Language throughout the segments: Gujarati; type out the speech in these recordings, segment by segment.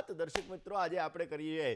વાત દર્શક મિત્રો આજે આપણે કરીએ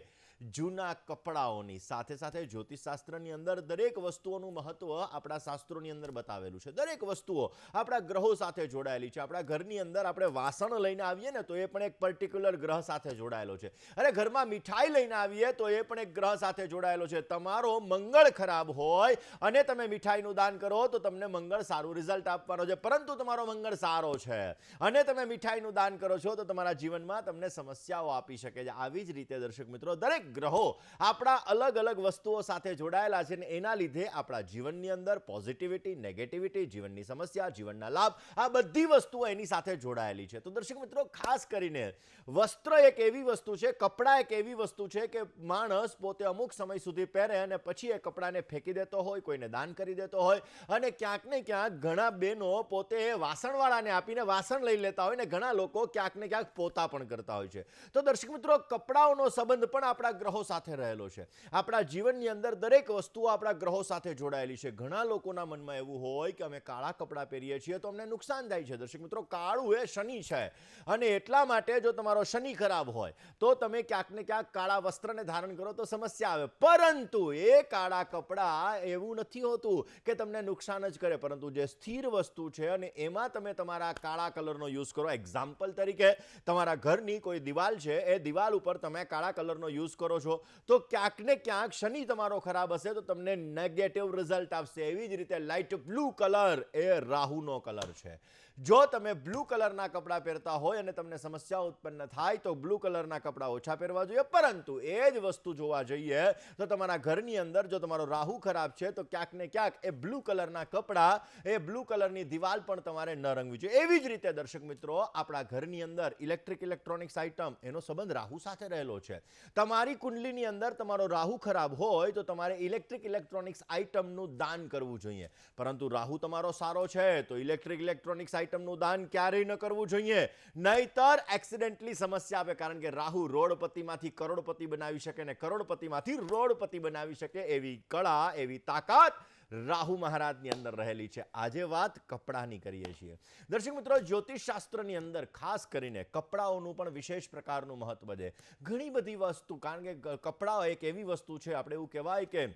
જૂના કપડાઓની સાથે સાથે જ્યોતિષશાસ્ત્રની અંદર દરેક વસ્તુઓનું મહત્વ આપણા શાસ્ત્રોની અંદર બતાવેલું છે। દરેક વસ્તુઓ આપણા ગ્રહો સાથે જોડાયેલી છે। આપણા ઘરની અંદર આપણે વાસણ લઈને આવીએ ને તો એ પણ એક પર્ટિક્યુલર ગ્રહ સાથે જોડાયેલો છે। અરે ઘરમાં મીઠાઈ લઈને આવીએ તો એ પણ એક ગ્રહ સાથે જોડાયેલો છે। તમારો મંગળ ખરાબ હોય અને તમે મીઠાઈનું દાન કરો તો તમને મંગળ સારું રિઝલ્ટ આપવાનો છે, પરંતુ તમારો મંગળ સારો છે અને તમે મીઠાઈનું દાન કરો છો તો તમારા જીવનમાં તમને સમસ્યાઓ આપી શકે છે। આવી જ રીતે દર્શક મિત્રો દરેક ગ્રહો આપણા અલગ અલગ વસ્તુઓ સાથે જોડાયેલા છે અને એના લીધે આપણા જીવનની અંદર પોઝિટિવિટી, નેગેટિવિટી, જીવનની સમસ્યા, જીવનના લાભ આ બધી વસ્તુઓ એની સાથે જોડાયેલી છે। તો દર્શક મિત્રો ખાસ કરીને વસ્ત્ર એક એવી વસ્તુ છે, કપડાં એક એવી વસ્તુ છે કે માણસ પોતે અમુક સમય સુધી પહેરે અને પછી એ કપડાને ફેંકી દેતો હોય, કોઈને દાન કરી દેતો હોય અને ક્યાંક ને ક્યાંક ઘણા બહેનો પોતે વાસણવાળાને આપીને વાસણ લઈ લેતા હોય ને ઘણા લોકો ક્યાંક ને ક્યાંક પોતા પણ કરતા હોય છે। તો દર્શક મિત્રો કપડાઓનો સંબંધ પણ આપણા ગ્રહો સાથે રહેલો છે। આપણા જીવનની અંદર દરેક વસ્તુઓ આપણા ગ્રહો સાથે જોડાયેલી છે। ઘણા લોકોના મનમાં એવું હોય કે અમે કાળા કપડાં પહેરીએ છીએ તો અમને નુકસાન થાય છે। દર્શક મિત્રો કાળું એ શનિ છે અને એટલા માટે જો તમારો શનિ ખરાબ હોય તો તમે ક્યાંક ને ક્યાંક કાળા વસ્ત્રને ધારણ કરો તો સમસ્યા આવે, પરંતુ એ કાળા કપડાં એવું નથી હોતું કે તમને નુકસાન જ કરે, પરંતુ જે સ્થિર વસ્તુ છે અને એમાં તમે તમારા કાળા કલરનો યુઝ કરો। એક્ઝામ્પલ તરીકે તમારા ઘરની કોઈ દિવાલ છે, એ દિવાલ ઉપર તમે કાળા કલરનો યુઝ કરો છો તો ક્યાંક ને ક્યાંક શનિ તમારો ખરાબ હશે તો તમને નેગેટિવ રિઝલ્ટ આપશે। એવી જ રીતે લાઇટ બ્લુ કલર એ રાહુનો કલર છે। જો તમે બ્લુ કલરના કપડાં પહેરતા હોય અને તમને સમસ્યાઓ ઉત્પન્ન થાય તો બ્લુ કલરના કપડાં ઓછા પહેરવા જોઈએ, પરંતુ એ જ વસ્તુ જોવા જઈએ તો તમારા ઘરની અંદર જો તમારો રાહુ ખરાબ છે તો ક્યાંક ને ક્યાંક એ બ્લુ કલરના કપડાં, એ બ્લુ કલરની દિવાલ પણ તમારે ન રંગવી જોઈએ। એવી જ રીતે દર્શક મિત્રો આપણા ઘરની અંદર ઇલેક્ટ્રોનિક્સ આઇટમ એનો સંબંધ રાહુ સાથે રહેલો છે। તમારી કુંડલીની અંદર તમારો રાહુ ખરાબ હોય તો તમારે ઇલેક્ટ્રોનિક્સ આઇટમનું દાન કરવું જોઈએ, પરંતુ રાહુ તમારો સારો છે તો ઇલેક્ટ્રોનિક્સ આઇટમનું દાન ક્યારેય ન કરવું જોઈએ, નહીતર એક્સિડેન્ટલી સમસ્યા આવે, કારણ કે રાહુ રોડપતિમાંથી કરોડપતિ બનાવી શકે ને કરોડપતિમાંથી રોડપતિ બનાવી શકે એવી કળા, એવી તાકાત રાહુ મહારાજની અંદર રહેલી છે। આજે વાત કપડાની કરીએ છીએ દર્શક મિત્રો। જ્યોતિષશાસ્ત્રની અંદર ખાસ કરીને કપડાઓનું પણ વિશેષ પ્રકારનું મહત્વ છે। ઘણી બધી વસ્તુ, કારણ કે કપડાઓ એક એવી વસ્તુ છે, આપણે એવું કહેવાય કે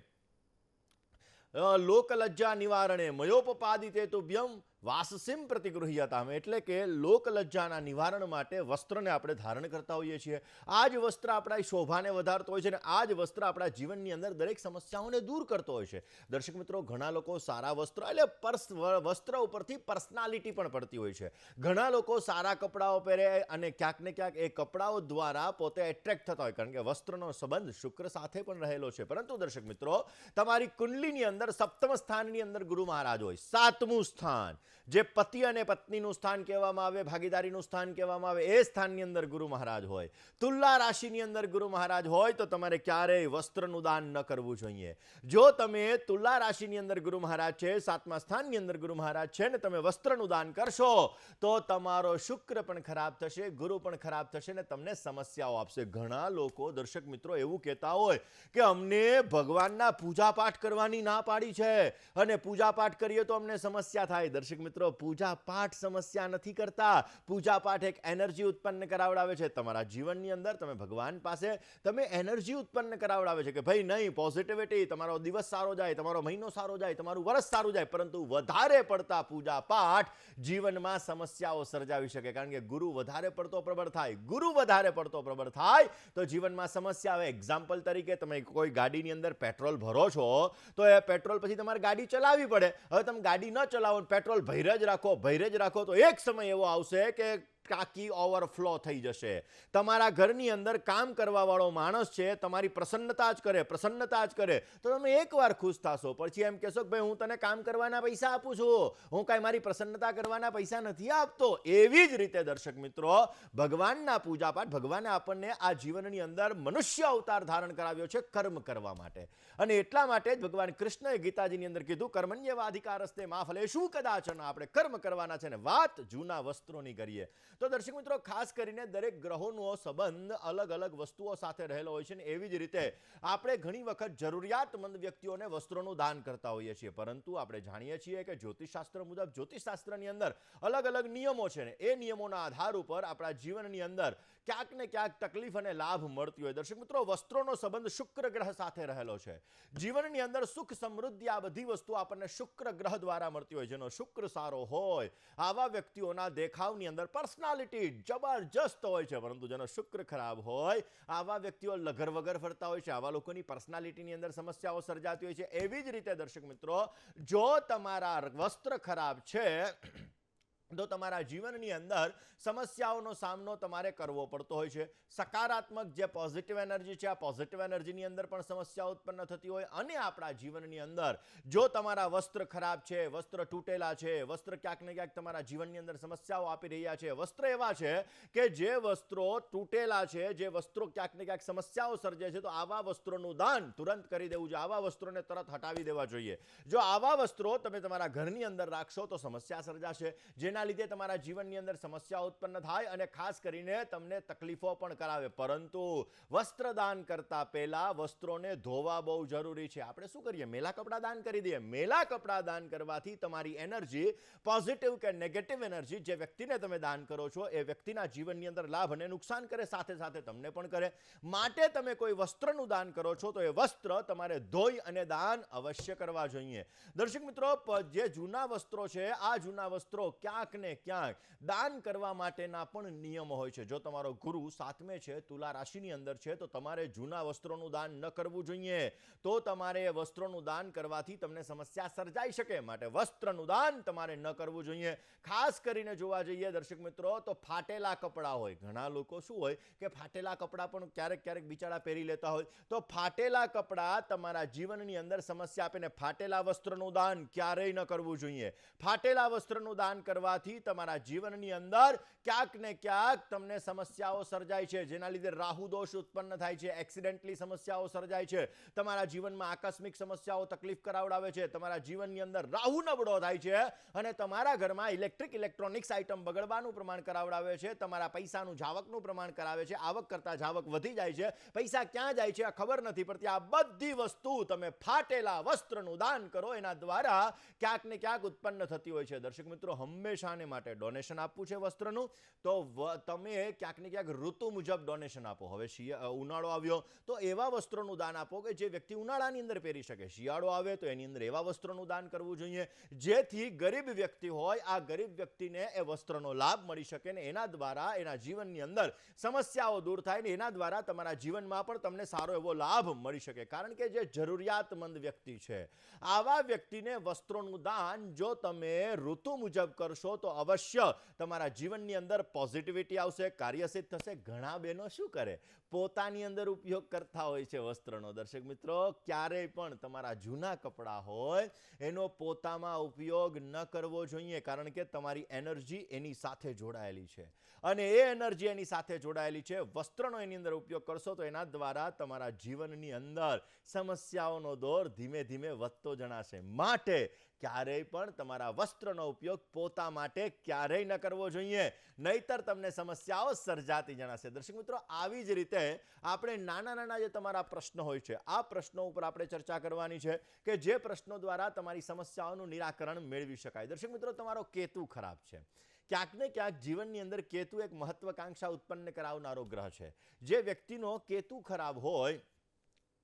લોકલજ્જા નિવારણે મયોપપાદિતે તુભ્યમ વાસસિમ પ્રતિગૃહ્યતામ, એટલે કે લોકલજ્જાના નિવારણ માટે વસ્ત્રને આપણે ધારણ કરતા હોઈએ છીએ। આ જ વસ્ત્ર આપણા શોભાને વધારતો હોય છે અને આ જ વસ્ત્ર આપણા જીવનની અંદર દરેક સમસ્યાઓને દૂર કરતો હોય છે। દર્શક મિત્રો ઘણા લોકો સારા વસ્ત્ર એટલે વસ્ત્ર ઉપરથી પર્સનાલિટી પણ પડતી હોય છે। ઘણા લોકો સારા કપડાઓ પહેરે અને ક્યાંક ને ક્યાંક એ કપડાઓ દ્વારા પોતે એટ્રેક્ટ થતા હોય, કારણ કે વસ્ત્રનો સંબંધ શુક્ર સાથે પણ રહેલો છે। પરંતુ દર્શક મિત્રો તમારી કુંડલીની અંદર સપ્તમ સ્થાનની અંદર ગુરુ મહારાજ હોય, સાતમું સ્થાન જે પતિ અને પત્નીનું સ્થાન કહેવામાં આવે, ભાગીદારીનું સ્થાન કહેવામાં આવે, એ સ્થાનની અંદર ગુરુ મહારાજ હોય, તુલા રાશિની અંદર ગુરુ મહારાજ હોય તો તમારે ક્યારેય વસ્ત્રનું દાન ન કરવું જોઈએ। જો તમે તુલા રાશિની અંદર ગુરુ મહારાજ છે, સાતમા સ્થાનની અંદર ગુરુ મહારાજ છે ને તમે વસ્ત્રનું દાન કરશો તો તમારો શુક્ર પણ ખરાબ થશે, ગુરુ પણ ખરાબ થશે ને તમને સમસ્યાઓ આપશે। ઘણા લોકો દર્શક મિત્રો એવું કહેતા હોય કે અમને ભગવાનના પૂજાપાઠ કરવાની ના પાડી છે અને પૂજાપાઠ કરીએ તો અમને સમસ્યા થાય। દર્શક મિત્રો પૂજા પાઠ સમસ્યા નથી કરતા, પૂજા પાઠ એક એનર્જી ઉત્પન્ન કરાવડાવે છે તમારા જીવનની અંદર। તમે ભગવાન પાસે તમે એનર્જી ઉત્પન્ન કરાવડાવે છે કે ભાઈ નહીં, પોઝિટિવિટી, તમારો દિવસ સારો જાય, તમારો મહિનો સારો જાય, તમારું વર્ષ સારું જાય, પરંતુ વધારે પડતા પૂજા પાઠ જીવનમાં સમસ્યાઓ સર્જાવી શકે, કારણ કે ગુરુ વધારે પડતો પ્રબળ થાય, ગુરુ વધારે પડતો પ્રબળ થાય તો જીવનમાં સમસ્યા આવે। એક્ઝામ્પલ તરીકે તમે કોઈ ગાડીની અંદર પેટ્રોલ ભરો છો તો એ પેટ્રોલ પછી તમારે ગાડી ચલાવવી પડે। હવે તમે ગાડી ન ચલાવો, પેટ્રોલ ભર્યા જ રાખો તો એક સમય એવો આવશે કે ટાંકી ઓવરફ્લો થઈ જશે। તમારા ઘરની અંદર કામ કરવા વાળો માણસ છે, તમારી પ્રસન્નતા જ કરે તો તમે એકવાર ખુશ થશો, પછી એમ કહેશો કે ભાઈ હું તને કામ કરવાના પૈસા આપું છું, હું કાંઈ મારી પ્રસન્નતા કરવાના પૈસા નથી આપતો। એવી જ રીતે દર્શક મિત્રો ભગવાનના પૂજાપાઠ, ભગવાને આપણને આ જીવનની અંદર મનુષ્ય અવતાર ધારણ કરાવ્યો છે કર્મ કરવા માટે, અને એટલા માટે જ ભગવાન કૃષ્ણએ ગીતાજીની અંદર કીધું કર્મણ્યવાધિકારસ્તે મા ફલેષુ કદાચન, આપણે કર્મ કરવાના છે ને વાત જૂના વસ્ત્રોની કરીએ તો દર્શક મિત્રો, ખાસ કરીને દરેક ગ્રહોનો સંબંધ અલગ અલગ વસ્તુઓ સાથે રહેલો હોય છે, અને એવી જ રીતે આપણે ઘણી વખત જરૂરિયાતમંદ વ્યક્તિઓને વસ્ત્રોનું દાન કરતા હોઈએ છીએ, પરંતુ આપણે જાણીએ છીએ કે જ્યોતિષશાસ્ત્ર મુજબ જ્યોતિષશાસ્ત્રની અંદર અલગ અલગ નિયમો છે, ને એ નિયમોના આધાર ઉપર આપણા જીવનની અંદર ક્યાંક ને ક્યાંક તકલીફ અને લાભ મળતી હોય. દર્શક મિત્રો, વસ્ત્રોનો સંબંધ શુક્ર ગ્રહ સાથે રહેલો છે. જીવનની અંદર સુખ સમૃદ્ધિ આ બધી વસ્તુ આપણને શુક્ર ગ્રહ દ્વારા મળતી હોય. જેનો શુક્ર સારો હોય આવા વ્યક્તિઓના દેખાવની અંદર પર્સનાલિટી જબરજસ્ત હોય છે, પરંતુ જેનો શુક્ર ખરાબ હોય આવા વ્યક્તિઓ લગર વગર ફરતા હોય છે. આવા લોકોની પર્સનાલિટીની અંદર સમસ્યાઓ સર્જાતી હોય છે. એવી જ રીતે દર્શક મિત્રો, જો તમારા વસ્ત્ર ખરાબ છે તો તમારા જીવનની અંદર સમસ્યાઓનો સામનો તમારે કરવો પડતો હોય છે. સકારાત્મક જે પોઝિટિવ એનર્જી છે, આ પોઝિટિવ એનર્જીની અંદર પણ સમસ્યા ઉત્પન્ન થતી હોય. અને આપણા જીવનની અંદર જો તમારા વસ્ત્ર ખરાબ છે, વસ્ત્ર તૂટેલા છે, વસ્ત્ર ક્યાંક ને ક્યાંક તમારા જીવનની અંદર સમસ્યાઓ આપી રહ્યા છે, વસ્ત્ર એવા છે કે જે વસ્ત્રો તૂટેલા છે, જે વસ્ત્રો ક્યાંક ને ક્યાંક સમસ્યાઓ સર્જે છે, તો આવા વસ્ત્રોનું દાન તુરંત કરી દેવું જોઈએ. આવા વસ્ત્રોને તરત હટાવી દેવા જોઈએ. જો આવા વસ્ત્રો તમે તમારા ઘરની અંદર રાખશો તો સમસ્યા સર્જાશે, જેના લીધે તમારા જીવનની અંદર સમસ્યા ઉત્પન્ન થાય અને ખાસ કરીને તમને તકલીફો પણ કરાવે. પરંતુ વસ્ત્રદાન કરતા પહેલા વસ્ત્રોને ધોવા બહુ જરૂરી છે. આપણે શું કરીએ? મેલા કપડાં દાન કરી દઈએ. મેલા કપડાં દાન કરવાથી તમારી એનર્જી, પોઝિટિવ કે નેગેટિવ એનર્જી, જે વ્યક્તિને તમે દાન કરો છો એ વ્યક્તિના જીવનની અંદર લાભ અને નુકસાન કરે, સાથે સાથે તમને પણ કરે. માટે તમે કોઈ વસ્ત્રનું દાન કરો છો તો એ વસ્ત્ર તમારે ધોઈ અને દાન અવશ્ય કરવા જોઈએ. દર્શક મિત્રો, જે જૂના વસ્ત્રો છે, આ જૂના વસ્ત્રો ક્યાંક ને ક્યાંક દાન કરવા માટેના પણ નિયમો હોય છે. જો તમારો ગુરુ 7મે છે, તુલા રાશિની અંદર છે, તો તમારે જૂના વસ્ત્રોનું દાન ન કરવું જોઈએ. તો તમારે વસ્ત્રોનું દાન કરવાથી તમને સમસ્યા સર્જાઈ શકે, માટે વસ્ત્રનું દાન તમારે ન કરવું જોઈએ. ખાસ કરીને જોવા જઈએ દર્શક મિત્રો, તો ફાટેલા કપડાં હોય. ઘણા લોકો શું હોય કે ફાટેલા કપડાં પણ ક્યારેક ક્યારેક બિચારા પહેરી લેતા હોય. તો ફાટેલા કપડાં તમારા જીવનની અંદર સમસ્યા આપે, ને ફાટેલા વસ્ત્રનું દાન ક્યારેય ન કરવું જોઈએ. ફાટેલા વસ્ત્રનું દાન કરવાથી તમારા જીવનની અંદર ક્યાંક ને ક્યાંક તમને સમસ્યાઓ સર્જાય છે, જેના લીધે રાહુ દોષ ઉત્પન્ન થાય છે, એક્સિડન્ટલી સમસ્યાઓ સર્જાય છે, તમારા જીવનમાં આકસ્મિક સમસ્યાઓ તકલીફ કરાવડાવે છે, તમારા જીવનની અંદર રાહુ નબળો થાય છે અને તમારા ઘરમાં ઇલેક્ટ્રોનિક્સ આઇટમ બગડવાનું પ્રમાણ કરાવડાવે છે, તમારા પૈસાનું જાવકનું પ્રમાણ કરાવે છે, આવક કરતા જાવક વધી જાય છે, પૈસા ક્યાં જાય છે આ ખબર નથી પડતી. આ બધી વસ્તુ તમે ફાટેલા વસ્ત્રનું દાન કરો એના દ્વારા ક્યાંક ને ક્યાંક ઉત્પન્ન થતી હોય છે. દર્શક મિત્રો, હંમેશાને માટે ડોનેશન આપવું છે વસ્ત્રનું, તો તમે ક્યાંક ને ક્યાંક ઋતુ મુજબ ડોનેશન આપો. હવે ઉનાળો આવ્યો તો એવા વસ્ત્રોનું દાન આપો કે જે વ્યક્તિ ઉનાળાની અંદર પહેરી શકે. શિયાળો આવે તો એની અંદર એવા વસ્ત્રોનું દાન કરવું જોઈએ જેથી ગરીબ વ્યક્તિ હોય, આ ગરીબ વ્યક્તિને એ વસ્ત્રનો લાભ મળી શકે ને એના દ્વારા એના જીવનની અંદર સમસ્યાઓ દૂર થાય ને એના દ્વારા તમારા જીવનમાં પણ તમને સારો એવો લાભ મળી શકે. કારણ કે જે જરૂરિયાતમંદ વ્યક્તિ છે, આવા વ્યક્તિને વસ્ત્રોનું દાન જો તમે ઋતુ મુજબ કરશો તો અવશ્ય તમારા જીવનની અંદર પોઝિટિવિટી આવશે, કાર્યસિદ્ધ થશે. ઘણા બહેનો શું કરે? પોતાની અંદર ઉપયોગ કરતા હોય છે વસ્ત્રનો. દર્શક મિત્રો, ક્યારેય પણ તમારા જૂના કપડાં હોય એનો પોતામાં ઉપયોગ ન કરવો જોઈએ, કારણ કે તમારી એનર્જી એની સાથે જોડાયેલી છે અને એ એનર્જી એની સાથે જોડાયેલી છે. વસ્ત્રનો એની અંદર ઉપયોગ કરશો તો એના દ્વારા તમારા જીવનની અંદર સમસ્યાઓનો દોર ધીમે ધીમે વધતો જણાશે. માટે ક્યારેય પણ તમારા વસ્ત્રનો ઉપયોગ પોતા માટે ક્યારેય ન કરવો જોઈએ, નહીતર તમને સમસ્યાઓ સર્જાતી જણાશે. દર્શક મિત્રો, આવી જ રીતે આપણે નાના નાના જે તમારા પ્રશ્નો હોય છે, આ પ્રશ્નો ઉપર આપણે ચર્ચા કરવાની છે કે જે પ્રશ્નો દ્વારા તમારી સમસ્યાઓનું નિરાકરણ મેળવી શકાય. દર્શક મિત્રો, તમારો કેતુ ખરાબ છે. ક્યાંક ને ક્યાંક જીવનની અંદર કેતુ એક મહત્વાકાંક્ષા ઉત્પન્ન કરાવનારો ગ્રહ છે. જે વ્યક્તિનો કેતુ ખરાબ હોય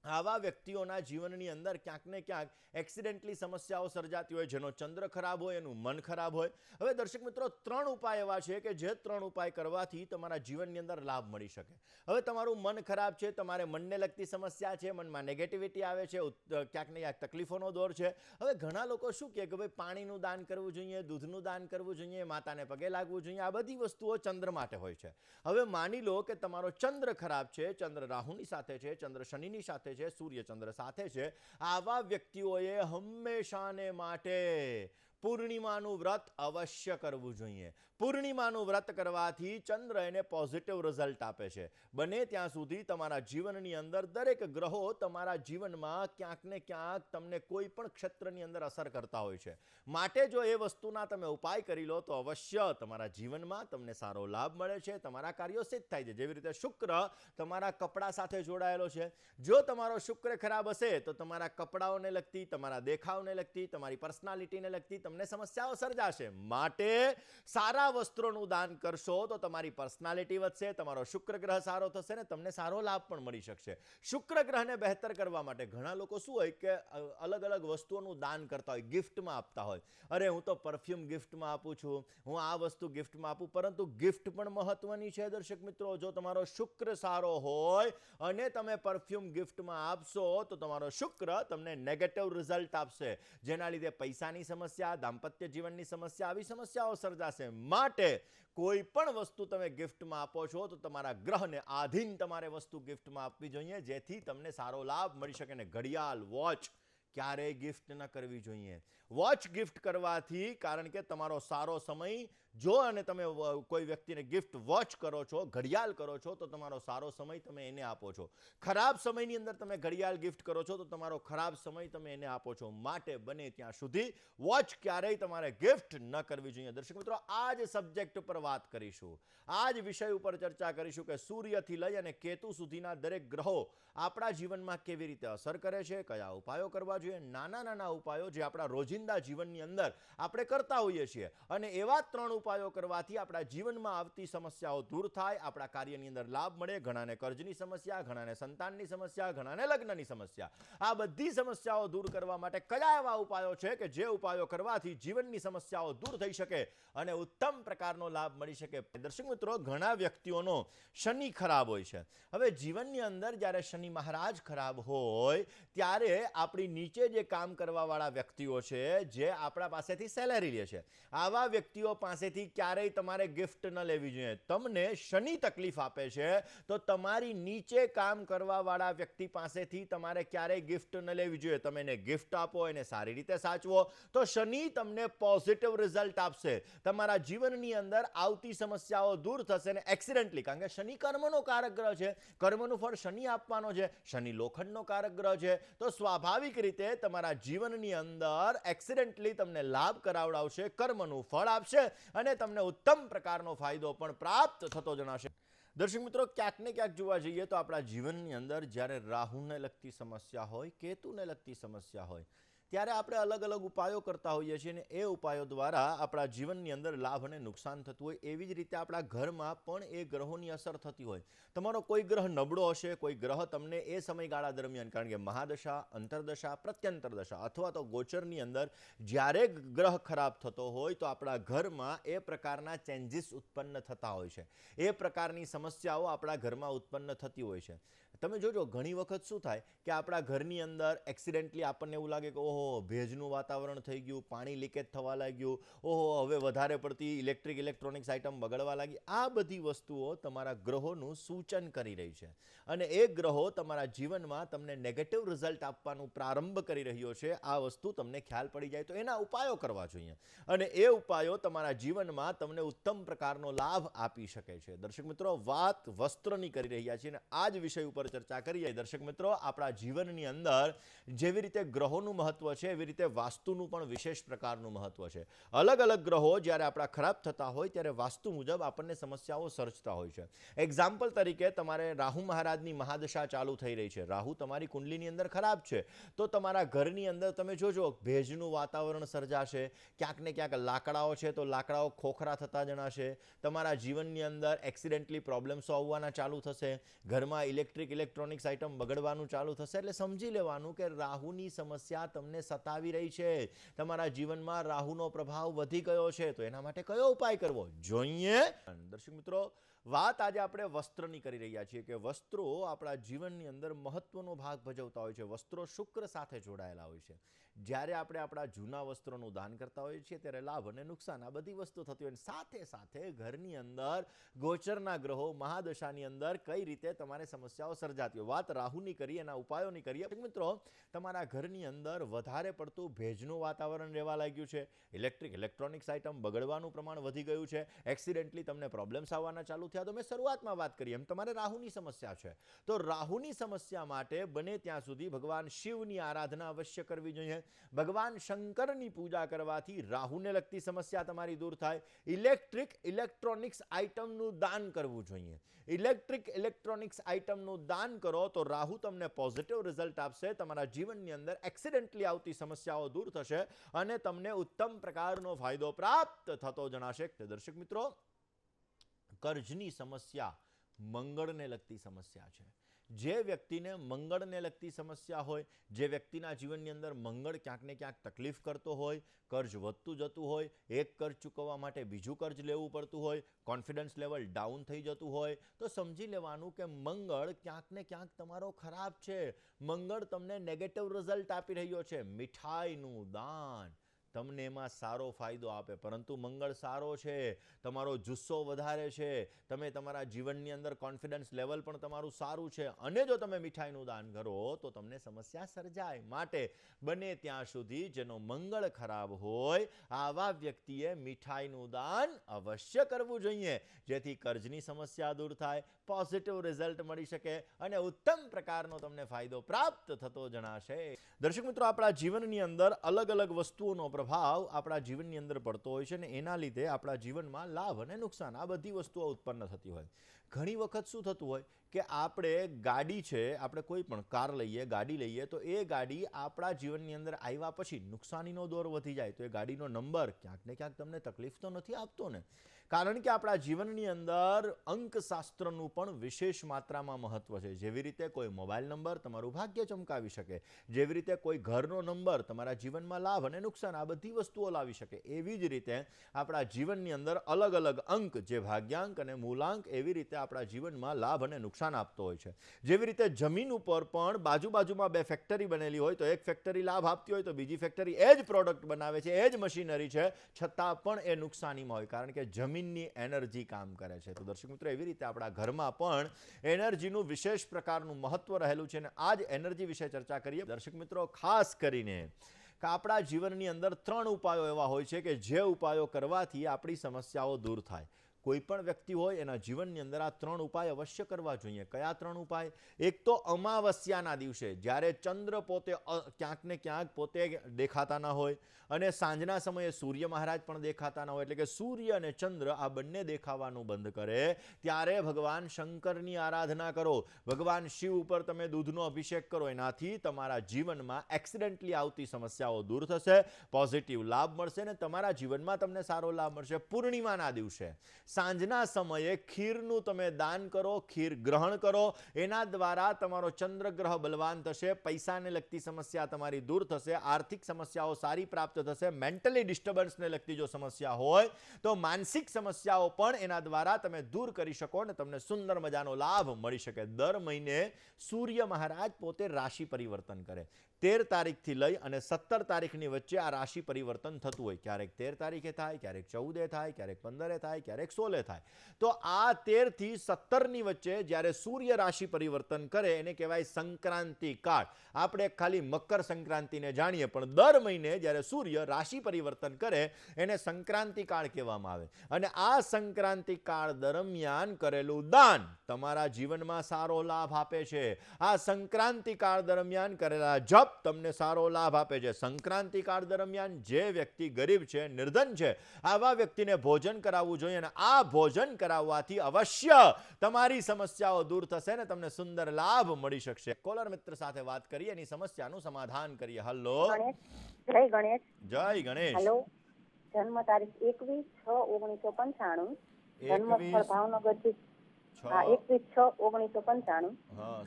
આવા વ્યક્તિઓના જીવનની અંદર ક્યાંક ને ક્યાંક એક્સિડન્ટલી સમસ્યાઓ સર્જાતી હોય. જેનો ચંદ્ર ખરાબ હોય એનું મન ખરાબ હોય. હવે દર્શક મિત્રો, 3 ઉપાય એવા છે કે જે 3 ઉપાય કરવાથી તમારા જીવનની અંદર લાભ મળી શકે. હવે તમારું મન ખરાબ છે, તમારે મનને લગતી સમસ્યા છે, મનમાં નેગેટિવિટી આવે છે, ક્યાંક ને ક્યાંક તકલીફોનો દોર છે. હવે ઘણા લોકો શું કહે કે ભાઈ પાણીનું દાન કરવું જોઈએ, દૂધનું દાન કરવું જોઈએ, માતાને પગે લાગવું જોઈએ. આ બધી વસ્તુઓ ચંદ્ર માટે હોય છે. હવે માની લો કે તમારો ચંદ્ર ખરાબ છે, ચંદ્ર રાહુની સાથે છે, ચંદ્ર શનિની સાથે છે, સૂર્ય ચંદ્ર સાથે છે, આવા વ્યક્તિઓએ હંમેશાને માટે પૂર્ણિમાનું વ્રત અવશ્ય કરવું જોઈએ. પૂર્ણિમાનું વ્રત કરવાથી ચંદ્ર એને પોઝિટિવ રિઝલ્ટ આપે છે. બને ત્યાં સુધી તમારા જીવનની અંદર દરેક ગ્રહો તમારા જીવનમાં ક્યાંક ને ક્યાંક તમને કોઈ પણ ક્ષેત્રની અંદર અસર કરતા હોય છે. માટે જો એ વસ્તુના તમે ઉપાય કરી લો તો અવશ્ય તમારા જીવનમાં તમને સારો લાભ મળે છે, તમારા કાર્યો સિદ્ધ થાય છે. જેવી રીતે શુક્ર તમારા કપડા સાથે જોડાયેલો છે. જો તમારો શુક્ર ખરાબ હશે તો તમારા કપડાઓને લગતી, તમારા દેખાવને લગતી, તમારી પર્સનાલિટીને લગતી તમને સમસ્યાઓ સર્જાશે. માટે સારા વસ્ત્રોનું દાન કરશો તો તમારી પર્સનાલિટી વધશે, તમારો શુક્ર ગ્રહ સારો થશે ને તમને સારો લાભ પણ મળી શકશે. શુક્ર ગ્રહને બહેતર કરવા માટે ઘણા લોકો શું હોય કે અલગ અલગ વસ્તુઓનું દાન કરતા હોય, ગિફ્ટમાં આપતા હોય. અરે હું તો પરફ્યુમ ગિફ્ટમાં આપું છું, હું આ વસ્તુ ગિફ્ટમાં આપું. પરંતુ ગિફ્ટ પણ મહત્વની છે દર્શક મિત્રો. જો તમારો શુક્ર સારો હોય અને તમે પરફ્યુમ ગિફ્ટમાં આપશો તો તમારો શુક્ર તમને નેગેટિવ રિઝલ્ટ આપશે, જેના લીધે પૈસાની સમસ્યા, દાંપત્ય જીવનની સમસ્યા, આવી સમસ્યાઓ સર્જાશે. માટે કોઈ પણ વસ્તુ તમે ગિફ્ટમાં આપો છો તો તમારા ગ્રહને આધીન તમારે વસ્તુ ગિફ્ટમાં આપવી જોઈએ, જેથી તમને સારો લાભ મળી શકે. ને ઘડિયાળ, વોચ ક્યારેય ગિફ્ટ ન કરવી જોઈએ. વોચ ગિફ્ટ કરવાથી, કારણ કે તમારો સારો સમય જો અને તમે કોઈ વ્યક્તિને ગિફ્ટ વોચ કરો છો, ઘડિયાળ કરો છો, તો તમારો સારો સમય તમે એને આપો છો. ખરાબ સમયની અંદર તમે ઘડિયાળ ગિફ્ટ કરો છો તો તમારો ખરાબ સમય તમે એને આપો છો. માટે બને ત્યાં સુધી વોચ ક્યારેય તમારે ગિફ્ટ ન કરવી જોઈએ. દર્શક મિત્રો, આ જ સબ્જેક્ટ પર વાત કરીશું, આ જ વિષય ઉપર ચર્ચા કરીશું કે સૂર્યથી લઈ અને કેતુ સુધીના દરેક ગ્રહો આપણા જીવનમાં કેવી રીતે અસર કરે છે, કયા ઉપાયો કરવા જોઈએ. નાના નાના ઉપાયો જે આપણા રોજિંદા જીવનની અંદર આપણે કરતા હોઈએ છીએ, અને એવા 3 ઉપાયો કરવાથી આપણા જીવનમાં આવતી સમસ્યાઓ દૂર થાય, આપણા કાર્યની અંદર લાભ મળે. ઘણાને કર્જની સમસ્યા, ઘણાને સંતાનની સમસ્યા, ઘણાને લગ્નની સમસ્યા. આ બધી સમસ્યાઓ દૂર કરવા માટે કયા એવા ઉપાયો છે કે જે ઉપાયો કરવાથી જીવનની સમસ્યાઓ દૂર થઈ શકે અને ઉત્તમ પ્રકારનો લાભ મળી શકે. દર્શક મિત્રો, ઘણા વ્યક્તિઓનો શનિ ખરાબ હોય છે. હવે જીવનની અંદર જ્યારે શનિ મહારાજ ખરાબ હોય ત્યારે આપણી નીચે જે કામ કરવાવાળા વ્યક્તિઓ છે, જે આપણા પાસેથી સેલેરી લે છે, આવા વ્યક્તિઓ પાસેથી ક્યારેય તમારે ગિફ્ટ ન લેવી જોઈએ. તમને શનિ તકલીફ આપે છે તો તમારી નીચે કામ કરવાવાળા વ્યક્તિ પાસેથી તમારે ક્યારેય ગિફ્ટ ન લેવી જોઈએ. તમે એને ગિફ્ટ આપો, એને સારી રીતે સાચવો તો શનિ તમને પોઝિટિવ રિઝલ્ટ આપશે. તમારા જીવનની અંદર આવતી સમસ્યાઓ દૂર થશે ને એક્સિડન્ટલી, કારણ કે શનિ કર્મનો કારક ગ્રહ છે, કર્મનું ફળ શનિ આપવાનો છે, શનિ લોખંડનો કારક ગ્રહ છે, તો સ્વાભાવિક રીતે તમારા જીવનની અંદર એક્સિડન્ટલી તમને લાભ કરાવડાવશે, કર્મનું ફળ આપશે અને તમને ઉત્તમ પ્રકારનો ફાયદો પણ પ્રાપ્ત થતો જણાશે. દર્શક મિત્રો, ક્યાંક ને ક્યાંક જોવા જઈએ તો આપણા જીવનની અંદર જ્યારે રાહુને લગતી સમસ્યા હોય, કેતુને લગતી સમસ્યા હોય, ત્યારે આપણે અલગ અલગ ઉપાયો કરતા હોઈએ છીએ અને એ ઉપાયો દ્વારા આપણા જીવનની અંદર લાભ અને નુકસાન થતું હોય. એવી જ રીતે આપણા ઘરમાં પણ એ ગ્રહોની અસર થતી હોય. તમારો કોઈ ગ્રહ નબળો હશે, કોઈ ગ્રહ તમને એ સમયગાળા દરમિયાન, કારણ કે મહાદશા, અંતરદશા, પ્રત્યંતર દશા અથવા તો ગોચરની અંદર જ્યારે ગ્રહ ખરાબ થતો હોય તો આપણા ઘરમાં એ પ્રકારના ચેન્જીસ ઉત્પન્ન થતા હોય છે, એ પ્રકારની સમસ્યાઓ આપણા ઘરમાં ઉત્પન્ન થતી હોય છે. તમે જોજો, ઘણી વખત શું થાય કે આપણા ઘરની અંદર એક્સિડન્ટલી આપણને એવું લાગે કે ઓહો, ભેજનું વાતાવરણ થઈ ગયું, પાણી લીકેજ થવા લાગ્યું, ઓહો, હવે વધારે પડતી ઇલેક્ટ્રોનિક્સ આઇટમ બગડવા લાગી. આ બધી વસ્તુઓ તમારા ગ્રહોનું સૂચન કરી રહી છે અને એ ગ્રહો તમારા જીવનમાં તમને નેગેટિવ રિઝલ્ટ આપવાનું પ્રારંભ કરી રહ્યો છે. આ વસ્તુ તમને ખ્યાલ પડી જાય તો એના ઉપાયો કરવા જોઈએ અને એ ઉપાયો તમારા જીવનમાં તમને ઉત્તમ પ્રકારનો લાભ આપી શકે છે. દર્શક મિત્રો, વાત વસ્ત્રની કરી રહ્યા છીએ અને આ જ વિષય ઉપર ચર્ચા કરીએ. દર્શક મિત્રો, આપણા જીવનની અંદર જેવી રીતે ગ્રહોનું મહત્વ છે એવી રીતે વાસ્તુનું પણ વિશેષ પ્રકારનું મહત્વ છે. અલગ અલગ ગ્રહો જ્યારે આપણા ખરાબ થતા હોય ત્યારે વાસ્તુ મુજબ આપણને સમસ્યાઓ સર્જતા હોય છે. એક્ઝામ્પલ તરીકે, તમારે રાહુ મહારાજની મહાદશા ચાલુ થઈ રહી છે, રાહુ તમારી કુંડલીની અંદર ખરાબ છે, તો તમારા ઘરની અંદર તમે જોજો ભેજનું વાતાવરણ સર્જાશે, ક્યાંક ને ક્યાંક લાકડાઓ છે તો લાકડાઓ ખોખરા થતા જણાશે, તમારા જીવનની અંદર એક્સિડન્ટલી પ્રોબ્લેમ્સો આવવાના ચાલુ થશે, ઘરમાં ઇલેક્ટ્રોનિક્સ આઇટમ બગડવાનું ચાલુ થશે. એટલે સમજી લેવાનું કે રાહુની સમસ્યા તમને સતાવી રહી છે, તમારા જીવનમાં રાહુનો પ્રભાવ વધી ગયો છે, તો એના માટે કયો ઉપાય કરવો જોઈએ? દર્શક મિત્રો, વાત આજે આપણે વસ્ત્રની કરી રહ્યા છીએ કે વસ્ત્રો આપણા જીવનની અંદર મહત્વનો ભાગ ભજવતા હોય છે. વસ્ત્રો શુક્ર સાથે જોડાયેલા હોય છે. જ્યારે આપણે આપણા જૂના વસ્ત્રોનું દાન કરતા હોઈએ છીએ ત્યારે લાભ અને નુકસાન આ બધી વસ્તુ થતી હોય. સાથે સાથે ઘરની અંદર ગોચરના ગ્રહો મહાદશાની અંદર કઈ રીતે તમારે સમસ્યાઓ સર્જાતી હોય. વાત રાહુની કરી, એના ઉપાયોની કરીએ. મિત્રો, તમારા ઘરની અંદર વધારે પડતું ભેજનું વાતાવરણ રહેવા લાગ્યું છે. ઇલેક્ટ્રોનિક્સ આઇટમ બગડવાનું પ્રમાણ વધી ગયું છે. એક્સિડેન્ટલી તમને પ્રોબ્લેમ્સ આવવાના ચાલુ થયા. તો મેં શરૂઆતમાં વાત કરી એમ તમારે રાહુની સમસ્યા છે. તો રાહુની સમસ્યા માટે બને ત્યાં સુધી ભગવાન શિવની આરાધના અવશ્ય કરવી જોઈએ. ભગવાન શંકરની પૂજા કરવાથી રાહુને લગતી સમસ્યા તમારી દૂર થાય. ઇલેક્ટ્રોનિક્સ આઇટમનું દાન કરવું જોઈએ. ઇલેક્ટ્રોનિક્સ આઇટમનું દાન કરો તો રાહુ તમને પોઝિટિવ રિઝલ્ટ આપશે. તમારા જીવનની અંદર એક્સિડેન્ટલી આવતી સમસ્યાઓ દૂર થશે અને તમને ઉત્તમ પ્રકારનો ફાયદો પ્રાપ્ત થતો જણાશે. દર્શક મિત્રો, કર્જની સમસ્યા મંગળને લગતી સમસ્યા છે. જે વ્યક્તિને મંગળને લગતી સમસ્યા હોય, જે વ્યક્તિના જીવનની અંદર મંગળ ક્યાંક ને ક્યાંક તકલીફ કરતો હોય, કર્જ વધતું જતું હોય, એક કર્જ ચૂકવવા માટે બીજું કર્જ લેવું પડતું હોય, કોન્ફિડન્સ લેવલ ડાઉન થઈ જતું હોય, તો સમજી લેવાનું કે મંગળ ક્યાંક ને ક્યાંક તમારો ખરાબ છે. મંગળ તમને નેગેટિવ રિઝલ્ટ આપી રહ્યો છે. મીઠાઈનું દાન તમને એમાં સારો ફાયદો આપે, પરંતુ મંગળ સારો છે, તમારો જુસ્સો વધારે છે, તમે તમારા જીવનની અંદર કોન્ફિડન્સ લેવલ પણ તમારું સારું છે, અને જો તમે મીઠાઈનું દાન કરો તો તમને સમસ્યા સર્જાય. માટે બને ત્યાં સુધી જેનો મંગળ ખરાબ હોય આવા વ્યક્તિએ મીઠાઈનું દાન અવશ્ય કરવું જોઈએ, જેથી કર્જની સમસ્યા દૂર થાય, પોઝિટિવ રિઝલ્ટ મળી શકે અને ઉત્તમ પ્રકારનો તમને ફાયદો પ્રાપ્ત થતો જણાશે. દર્શક મિત્રો, આપણા જીવનની અંદર અલગ અલગ વસ્તુઓનો પ્રભાવ આપણા જીવનની અંદર પડતો હોય છે અને એના લીધે આપણા જીવનમાં લાભ અને નુકસાન આ બધી વસ્તુઓ ઉત્પન્ન થતી હોય. ઘણી વખત શું થતું હોય કે આપણે ગાડી છે, આપણે કોઈ પણ કાર લઈએ, ગાડી લઈએ, તો એ ગાડી આપણા જીવનની અંદર આવ્યા પછી નુકસાનીનો દોર વધી જાય તો એ ગાડીનો નંબર ક્યાંક ને ક્યાંક તમને તકલીફ તો નથી આપતો ને. કારણ કે આપણા જીવનની અંદર અંકશાસ્ત્રનું પણ વિશેષ માત્રામાં મહત્વ છે. જેવી રીતે કોઈ મોબાઈલ નંબર તમારું ભાગ્ય ચમકાવી શકે, જેવી રીતે કોઈ ઘરનો નંબર તમારા જીવનમાં લાભ અને નુકસાન આ બધી વસ્તુઓ લાવી શકે, એવી જ રીતે આપણા જીવનની અંદર અલગ અલગ અંક, જે ભાગ્યાંક અને મૂલાંક, એવી રીતે આપણા જીવનમાં લાભ અને નુકસાન આપતો હોય છે. જેવી રીતે જમીન ઉપર પણ બાજુમાં બે ફેક્ટરી બનેલી હોય તો એક ફેક્ટરી લાભ આપતી હોય તો બીજી ફેક્ટરી એ જ પ્રોડક્ટ બનાવે છે, એ જ મશીનરી છે, છતાં પણ એ નુકસાનીમાં હોય, કારણ કે જમીનની એનર્જી કામ કરે છે. તો દર્શક મિત્રો, એવી રીતે આપણા ઘરમાં પણ એનર્જીનું વિશેષ પ્રકારનું મહત્વ રહેલું છે અને આ જ એનર્જી વિશે ચર્ચા કરીએ. દર્શક મિત્રો, ખાસ કરીને કે આપણા જીવનની અંદર 3 ઉપાયો એવા હોય છે કે જે ઉપાયો કરવાથી આપણી સમસ્યાઓ દૂર થાય. કોઈ પણ વ્યક્તિ હોય એના જીવનની અંદર આ 3 ઉપાય અવશ્ય કરવા જોઈએ. કયા 3 ઉપાય? એક તો અમાવસ્યાના દિવસે, જ્યારે ચંદ્ર પોતે ક્યાંક ને ક્યાંક પોતે દેખાતા ના હોય અને સાંજના સમયે સૂર્ય મહારાજ પણ દેખાતા ના હોય, એટલે કે સૂર્ય અને ચંદ્ર આ બંને દેખાવાનું બંધ કરે, ત્યારે ભગવાન શંકરની આરાધના કરો, ભગવાન શિવ ઉપર તમે દૂધનો અભિષેક કરો. એનાથી તમારા જીવનમાં એક્સિડેન્ટલી આવતી સમસ્યાઓ દૂર થશે, પોઝિટિવ લાભ મળશે અને તમારા જીવનમાં તમને સારો લાભ મળશે. પૂર્ણિમાના દિવસે સાંજના સમયે ખીરનું તમે દાન કરો, ખીર ગ્રહણ કરો, એના દ્વારા તમારો ચંદ્રગ્રહ બલવાન થશે, પૈસાને લગતી સમસ્યા તમારી દૂર થશે, આર્થિક સમસ્યાઓ સારી પ્રાપ્ત થશે, મેન્ટલી ડિસ્ટર્બન્સને લગતી જો સમસ્યા હોય તો માનસિક સમસ્યાઓ પણ એના દ્વારા તમે દૂર કરી શકો અને તમને સુંદર મજાનો લાભ મળી શકે. દર મહિને સૂર્ય મહારાજ પોતે રાશિ પરિવર્તન કરે. 13 તારીખથી લઈ અને 17 તારીખની વચ્ચે આ રાશિ પરિવર્તન થતું હોય. ક્યારેક 13 તારીખે થાય, ક્યારેક 14 થાય, ક્યારેક 15 થાય, ક્યારેક 16 થાય. તો આ 13 થી 17ની વચ્ચે જ્યારે સૂર્ય રાશિ પરિવર્તન કરે એને કહેવાય સંક્રાંતિ કાળ. આપણે ખાલી મકર સંક્રાંતિને જાણીએ, પણ દર મહિને જ્યારે સૂર્ય રાશિ પરિવર્તન કરે એને સંક્રાંતિ કાળ કહેવામાં આવે. અને આ સંક્રાંતિ કાળ દરમિયાન કરેલું દાન તમારા જીવનમાં સારો લાભ આપે છે. આ સંક્રાંતિ કાળ દરમિયાન કરેલા જપ તમને સારો લાભ આપે છે. સંક્રાંતિ કાળ દરમિયાન જે વ્યક્તિ ગરીબ છે, નિર્ધન છે, આવા વ્યક્તિને ભોજન કરાવવું જોઈએ અને આ ભોજન કરાવવાથી અવશ્ય તમારી સમસ્યાઓ દૂર થશે ને તમને સુંદર લાભ મળી શકશે. કોલર મિત્ર સાથે વાત કરીએ, એની સમસ્યાનું સમાધાન કરીએ. હલો, જય ગણેશ. જય ગણેશ. હેલો, જન્મ તારીખ 21/6/1995, જન્મ સ્થળ ભાવનગર. હા, 21/6/1995. હા,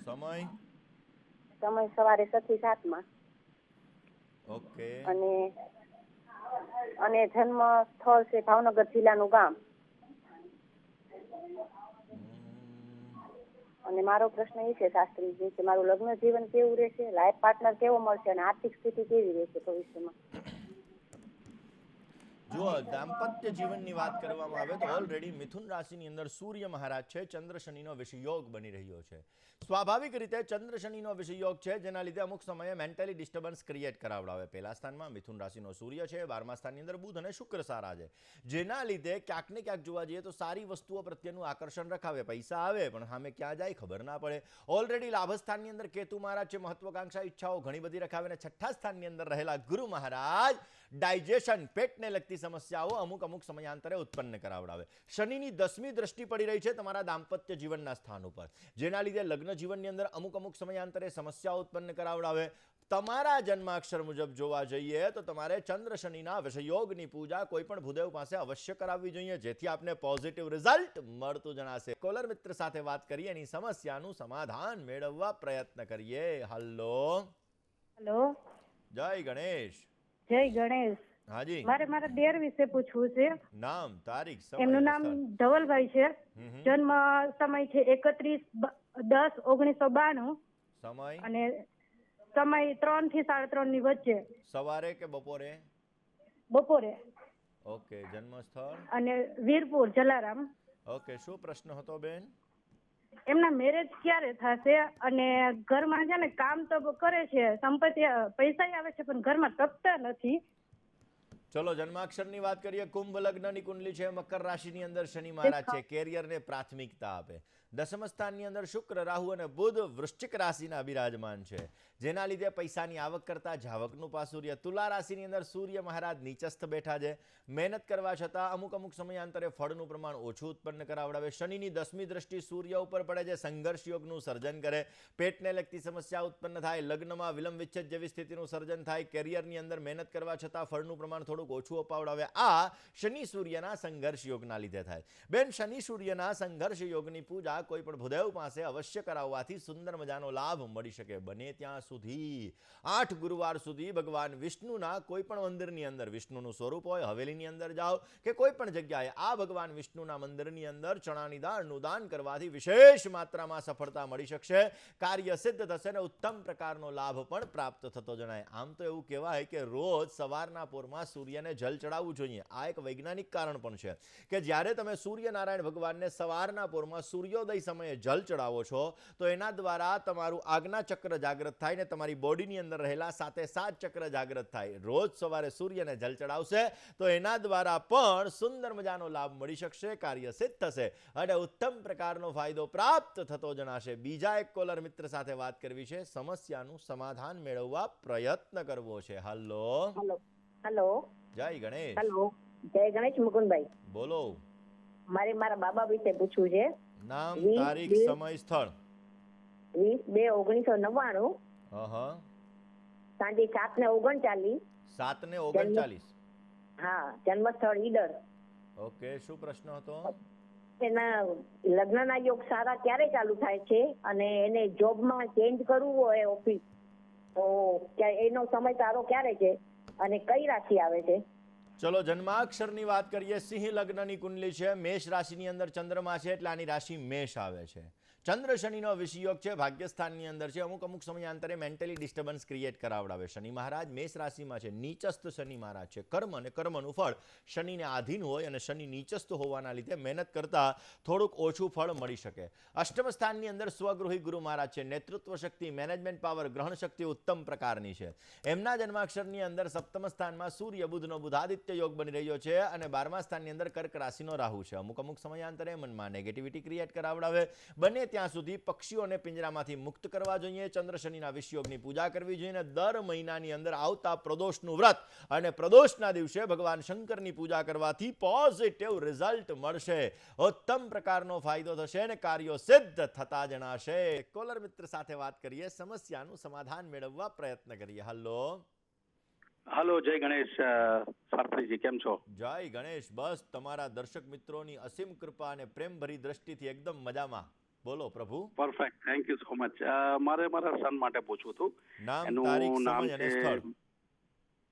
સમય સવારે 6 થી 7. ઓકે. અને જન્મ સ્થળ છે ભાવનગર જિલ્લાનું ગામ. અને મારો પ્રશ્ન એ છે શાસ્ત્રીજી કે મારું લગ્ન જીવન કેવું રહેશે, લાઈફ પાર્ટનર કેવો મળશે અને આર્થિક સ્થિતિ કેવી રહેશે ભવિષ્યમાં? જુઓ, દાંપત્ય જીવનની વાત કરવામાં આવે તો ઓલરેડી મિથુન રાશિની અંદર સૂર્ય મહારાજ છે, ચંદ્ર શનિનો વિષયોગ બની રહ્યો છે. સ્વાભાવિક રીતે ચંદ્ર શનિનો વિષયોગ છે, જેના લીધે અમુક સમયે મેન્ટલી ડિસ્ટર્બન્સ ક્રિએટ કરાવડાવે. પહેલા સ્થાનમાં મિથુન રાશિનો સૂર્ય છે, 12મા સ્થાનની અંદર બુધ અને શુક્ર સારા છે, જેના લીધે ક્યાંક ને ક્યાંક જોવા જઈએ તો સારી વસ્તુઓ પ્રત્યેનું આકર્ષણ રખાવે. પૈસા આવે પણ સામે ક્યાં જાય ખબર ના પડે. ઓલરેડી લાભસ્થાનની અંદર કેતુ મહારાજ છે, મહત્વાકાંક્ષા ઈચ્છાઓ ઘણી બધી રખાવે. અને છઠ્ઠા સ્થાનની અંદર રહેલા ગુરુ મહારાજ ડાયજેશન, પેટને લગતી સમસ્યાઓ અમુક સમયાંતરે ઉત્પન્ન કરાવડાવે. શનિની 10મી દ્રષ્ટિ પડી રહી છે તમારા દાંપત્ય જીવનના સ્થાન ઉપર, જેના લીધે લગ્ન જીવનની અંદર અમુક સમયાંતરે સમસ્યાઓ ઉત્પન્ન કરાવડાવે. તમારા જન્માક્ષર મુજબ જોવા જઈએ તો તમારે ચંદ્ર શનિના વિષયોગની પૂજા કોઈ પણ ભૂદેવ પાસે અવશ્ય કરાવવી જોઈએ, જેથી આપને પોઝિટિવ રિઝલ્ટ મળતું જણાશે. કોલર મિત્ર સાથે વાત કરીએ, એની સમસ્યાનું સમાધાન મેળવવા પ્રયત્ન કરીએ. હેલો, જય ગણેશ. જય ગણેશ. હાજી, મારે મારા દેર વિશે પૂછવું છે. નામ, તારીખ, સમય, એમનું નામ ધવલભાઈ છે. જન્મ સમય છે 31/10/1992 સમય અને સમય 3 થી 3:30 ની વચ્ચે, સવારે કે બપોરે? બપોરે. ઓકે. જન્મ સ્થળ? અને વીરપુર, જલારામ. ઓકે. શું પ્રશ્ન હતો બેન? એમના મેરેજ ક્યારે થશે અને ઘરમાં છે ને કામ તો કરે છે, સંપત્તિ પૈસા આવે છે પણ ઘરમાં તપતા નથી. ચલો જન્માક્ષરની વાત કરીએ. કુંભ લગ્નની કુંડલી છે, મકર રાશિની અંદર શનિ મહારાજ છે, કેરિયરને પ્રાથમિકતા આપે. દસમ સ્થાનની અંદર શુક્ર, રાહુ અને બુધ વૃશ્ચિક રાશિના બિરાજમાન છે, જેના લીધે પૈસાની આવક કરતા જાવકનું પાસુર્ય. તુલા રાશિની અંદર સૂર્ય મહારાજ નીચસ્થ બેઠા છે, મહેનત કરવા છતાં અમુક સમયાંતરે ફળનું પ્રમાણ ઓછું ઉત્પન્ન કરાવડાવે. શનિની 10મી દ્રષ્ટિ સૂર્ય ઉપર પડે છે, સંઘર્ષ યોગનું સર્જન કરે, પેટને લગતી સમસ્યા ઉત્પન્ન થાય, લગ્નમાં વિલંબ વિચ્છેદ જેવી સ્થિતિનું સર્જન થાય, કેરિયરની અંદર મહેનત કરવા છતાં ફળનું પ્રમાણ થોડુંક ઓછું અપાવડાવે. આ શનિ સૂર્યના સંઘર્ષ યોગના લીધે થાય. બેન, શનિ સૂર્યના સંઘર્ષ યોગની પૂજા કોઈ પણ ભૂદેવ પાસે અવશ્ય કરાવવાથી સુંદર મજાનો લાભ મળી શકે. બને ત્યાં સુધી 8 ગુરુવાર સુધી ભગવાન વિષ્ણુના કોઈ પણ મંદિરની અંદર, વિષ્ણુનું સ્વરૂપ હોય, હવેલીની અંદર જાઓ કે કોઈ પણ જગ્યાએ, આ ભગવાન વિષ્ણુના મંદિરની અંદર ચણાની દાળનું દાન કરવાથી વિશેષ માત્રામાં સફળતા મળી શકશે, કાર્ય સિદ્ધ થશે અને ઉત્તમ પ્રકારનો લાભ પણ પ્રાપ્ત થતો જણાય. આમ તો એવું કહેવાય કે રોજ સવારના પોરમાં સૂર્યને જલ ચડાવવું જોઈએ. આ એક વૈજ્ઞાનિક કારણ પણ છે કે જ્યારે તમે સૂર્યનારાયણ ભગવાનને સવારના પોરમાં સૂર્યોદય સમયે જલ ચડાવો છો તો એના દ્વારા તમારું આજ્ઞા ચક્ર જાગૃત થાય ને તમારી બોડીની અંદર રહેલા 7 ચક્ર જાગૃત થાય. રોજ સવારે સૂર્યને જલ ચડાવશે તો એના દ્વારા પણ સુંદર મજાનો લાભ મળી શકશે, કાર્ય સિદ્ધ થશે અને ઉત્તમ પ્રકારનો ફાયદો પ્રાપ્ત થતો જણાશે. બીજા એક કોલર મિત્ર સાથે વાત કરવી છે, સમસ્યાનું સમાધાન મેળવવા પ્રયત્ન કરવો છે. હેલો. જય ગણેશ. હેલો, જય ગણેશ મુકુંદભાઈ. બોલો. મારે મારા બાબા વિશે પૂછવું છે. નામ, તારીખ, સમય, સ્થળ? 20/2/1999 સાંજે 7:39. 7:39. હા, જન્મ સ્થળ ઈડર. ઓકે. શું પ્રશ્ન હતો? એના લગ્નના યોગ સારા ક્યારે ચાલુ થાય છે અને એને જોબમાં ચેન્જ કરવું હોય ઓફિસ તો એનો સમય સારો ક્યારે છે અને કઈ રાશિ આવે છે? ચલો જન્માક્ષરની વાત કરીએ. સિંહ લગ્નની કુંડલી છે, મેષ રાશિની અંદર ચંદ્રમા છે એટલે આની રાશિ મેષ આવે છે. ચંદ્ર શનિનો વિષયોગ છે, ભાગ્યસ્થાનની અંદર છે, અમુક સમયાંતરે મેન્ટલી ડિસ્ટર્બન્સ ક્રિએટ કરાવડાવે. શનિ મહારાજ મેષ રાશિમાં છે, નીચસ્થ શનિ મહારાજ છે, કર્મ અને કર્મનું ફળ શનિને આધીન હોય અને શનિ નીચસ્થ હોવાના લીધે મહેનત કરતા થોડુંક ઓછું ફળ મળી શકે. અષ્ટમ સ્થાનની અંદર સ્વગૃહી ગુરુ મહારાજ છે, નેતૃત્વ શક્તિ, મેનેજમેન્ટ પાવર, ગ્રહણ શક્તિ ઉત્તમ પ્રકારની છે. એમના જન્માક્ષરની અંદર સપ્તમ સ્થાનમાં સૂર્ય બુધનો બુધાદિત્ય યોગ બની રહ્યો છે અને 12મા સ્થાનની અંદર કર્ક રાશિનો રાહુ છે. અમુક સમયાંતરે મનમાં નેગેટિવિટી ક્રિએટ કરાવડાવે. બને ત્યાં સુધી પક્ષીઓને પિંજરામાંથી મુક્ત કરવા જોઈએ, ચંદ્ર શનિના વિષયોગની પૂજા કરવી જોઈએ અને દર મહિનાની અંદર આવતા પ્રદોષનું વ્રત અને પ્રદોષના દિવસે ભગવાન શંકરની પૂજા કરવાથી પોઝિટિવ રિઝલ્ટ મળશે, ઉત્તમ પ્રકારનો ફાયદો થશે અને કાર્યો સિદ્ધ થતા જણાશે. કોલર મિત્ર સાથે વાત કરીએ, સમસ્યાનું સમાધાન મેળવવા પ્રયત્ન કરીએ. હાલો, જય ગણેશ શાસ્ત્રીજી, કેમ છો? જય ગણેશ. બસ તમારા દર્શક મિત્રોની અસીમ કૃપા અને પ્રેમભરી દ્રષ્ટિથી એકદમ મજામાં. બોલો પ્રભુ. Perfect, thank you so much. મારે મારા સન માટે પૂછવું હતું. નામ, એનું તારીખ, નામ સમય અને છે સ્થળ?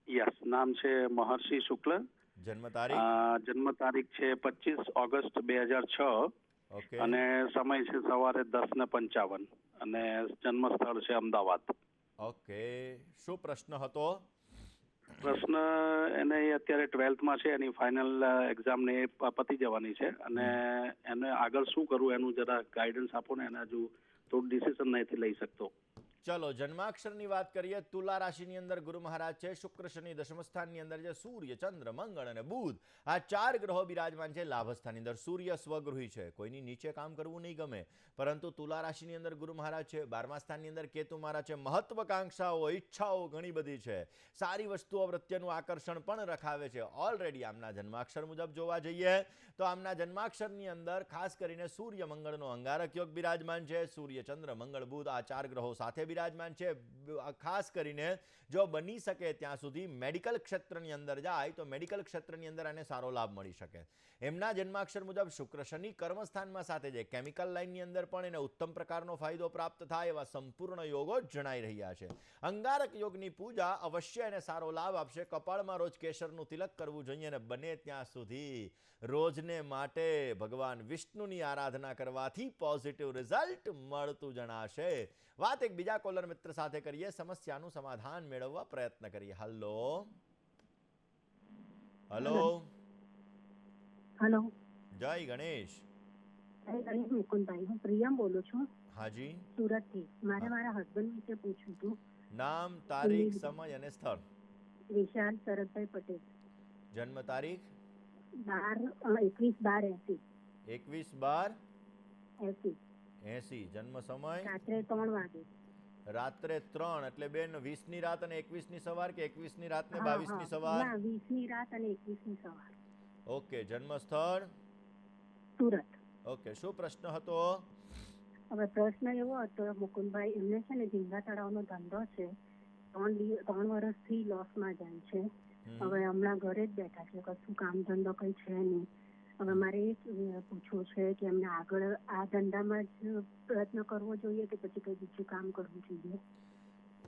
યસ, નામ છે મહર્ષિ શુક્લ. જન્મ તારીખ? જન્મ તારીખ છે 25 ઓગસ્ટ 2006 ઓકે અને સમય છે સવારે 10:55 અને જન્મ સ્થળ છે અમદાવાદ. ઓકે, શું પ્રશ્ન હતો? પ્રશ્ન એને અત્યારે 12th છે, એની ફાઇનલ એક્ઝામ ને પતી જવાની છે અને એને આગળ શું કરવું એનું જરા ગાઈડન્સ આપો ને. એને હજુ થોડું ડિસિઝન નથી લઈ શકતો. ચલો જન્માક્ષરની વાત કરીએ. તુલા રાશિની અંદર ગુરુ મહારાજ છે, શુક્ર શનિ દશમ સ્થાનની અંદર છે, સૂર્ય ચંદ્ર મંગળ અને બુધ આ 4 ગ્રહો બિરાજમાન છે લાભ સ્થાનની અંદર. સૂર્ય સ્વગૃહી છે, કોઈની નીચે કામ કરવું નહીં ગમે, પરંતુ તુલા રાશિની અંદર ગુરુ મહારાજ છે, 12મા સ્થાનની અંદર કેતુ મહારાજ છે, મહત્વકાંક્ષાઓ ઈચ્છાઓ ઘણી બધી છે, સારી વસ્તુઓ પ્રત્યેનું આકર્ષણ પણ રખાવે છે. ઓલરેડી આમના જન્માક્ષર મુજબ જોવા જઈએ તો આમના જન્માક્ષરની અંદર ખાસ કરીને સૂર્ય મંગળનો અંગારક યોગ બિરાજમાન છે. સૂર્ય ચંદ્ર મંગળ બુધ આ 4 ગ્રહો સાથે બિરાજમાન છે. ખાસ કરીને જો બની શકે ત્યાં સુધી મેડિકલ ક્ષેત્રની અંદર જાય તો મેડિકલ ક્ષેત્રની અંદર આને સારો લાભ મળી શકે. એમના જન્માક્ષર મુજબ શુક્ર શનિ કર્મસ્થાનમાં સાથે છે, કેમિકલ લાઇનની અંદર પણ એને ઉત્તમ પ્રકારનો ફાયદો પ્રાપ્ત થાય એવા સંપૂર્ણ યોગો જણાઈ રહ્યા છે. અંગારક યોગની પૂજા અવશ્ય એને સારો લાભ આપશે. કપાળમાં રોજ કેસરનું તિલક કરવું જોઈએ અને બને ત્યાં સુધી રોજને માટે ભગવાન વિષ્ણુની આરાધના કરવાથી પોઝિટિવ રિઝલ્ટ મળતું જણાશે. વાત એક બીજા કોલર મિત્ર સાથે કરીએ, સમસ્યાનું સમાધાન મેળવવા પ્રયત્ન કરીએ. હલો હલો હેલો, જય ગણેશ. ગણેશ મુકુંદભાઈ, હું પ્રિયમ બોલું છું હાજી, સુરતથી. મારે મારા હસબન્ડ વિશે પૂછવું હતું. નામ, તારીખ, સમય અને સ્થળ. વિશાલ શરદભાઈ પટેલ. જન્મ તારીખ 21/12/80. 21/12/80. જન્મ સમય રાત્રે 3 વાગે. રાત્રે 3 એટલે બેન 20 ની રાત અને 21 ની સવાર કે 21 ની રાત ને હા, 22 ની હા. સવાર? ના, 20 ની રાત અને 21 ની સવાર. ઓકે, જન્મ સ્થળ સુરત. ઓકે, શું પ્રશ્ન હતો? હવે પ્રશ્ન એવો હતો મુકુંદભાઈ, એમને છે ને ઝીંગા તળાવનો ધંધો છે, 3 વર્ષથી લોસમાં જાય છે. હવે હમણાં ઘરે જ બેઠા છે, કશું કામ ધંધો કઈ છે નહીં. હવે મારે એ જ પૂછવું છે કે એમને આગળ આ ધંધામાં જ પ્રયત્ન કરવો જોઈએ કે પછી કઈ બીજું કામ કરવું જોઈએ?